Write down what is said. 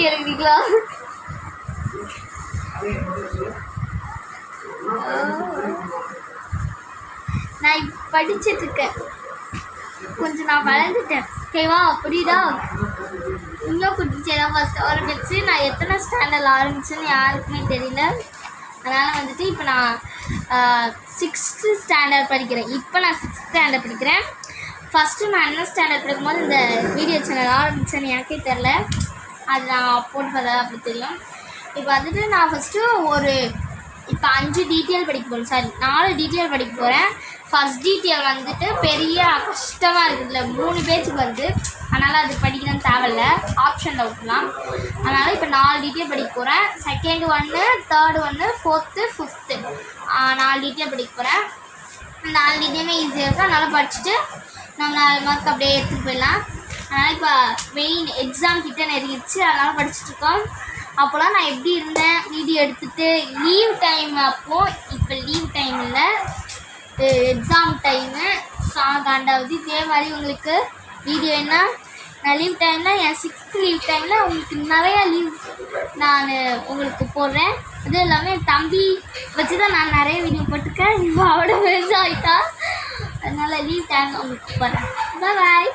Video எடுக்கிறீங்களா? நான் படிச்சுட்டு இருக்கேன். கொஞ்சம் நான் வளர்ந்துட்டேன். ஓகேவா? புரியுதா? இன்னும் குட்டிச்சேதான் ஃபஸ்ட்டு ஆரம்பிச்சு. நான் எத்தனை ஸ்டாண்டர்ட் ஆரம்பிச்சேன்னு யாருக்குமே தெரியல. அதனால் வந்துட்டு இப்போ நான் 6th ஸ்டாண்டர்ட் படிக்கிறேன். இப்போ நான் 6th ஸ்டாண்டர்ட் படிக்கிறேன். ஃபஸ்ட்டு நான் என்ன ஸ்டாண்டர்ட் படிக்கும்போது இந்த வீடியோ சேனல் ஆரம்பித்தேன்னு எனக்கே தெரில. அது நான் போட்டு பார்த்தா அப்படி தெரியும். இப்போ வந்துட்டு நான் ஃபஸ்ட்டு இப்போ 5 டீட்டெயில் படிக்க போகிறேன். சாரி 4 டீட்டெயில் படிக்க போகிறேன். ஃபஸ்ட் டீட்டெயில் வந்துட்டு பெரிய கஷ்டமாக இருக்குதுல்ல, 3 பேஜுக்கு வருது. அதனால் அது படிக்கணும்னு தேவையில்ல, ஆப்ஷனில் விட்டுலாம். அதனால் இப்போ 4 டீட்டெயில் படிக்க போகிறேன். Second 1, third 1, 4th 5th 4 detail படிக்க போகிறேன். 4 டீட்டெயிலுமே ஈஸியாக இருக்கும். அதனால் படிச்சுட்டு நம்ம 4 மார்க் அப்படியே எடுத்துகிட்டு போயிடலாம். அதனால் இப்போ மெயின் எக்ஸாம் கிட்டே நெருங்கிடுச்சு. அதனால் படிச்சுட்ருக்கோம். அப்போலாம் நான் எப்படி இருந்தேன் வீடியோ எடுத்துகிட்டு, லீவ் டைம் அப்போது. இப்போ லீவ் டைம் இல்லை, எக்ஸாம் டைமு. காண்டாவது இதே மாதிரி உங்களுக்கு வீடியோ என்ன, நான் லீவ் டைமில் என் 6th லீவ் டைமில் உங்களுக்கு நிறையா லீவ் நான் உங்களுக்கு போடுறேன். அதுவும் இல்லாமல் என் தம்பி வச்சு தான் நான் நிறைய வீடியோ போட்டிருக்கேன். இப்போ அவட பெருசாக ஆகிட்டா. அதனால் லீவ் டைம் உங்களுக்கு போடுறேன். பாய்.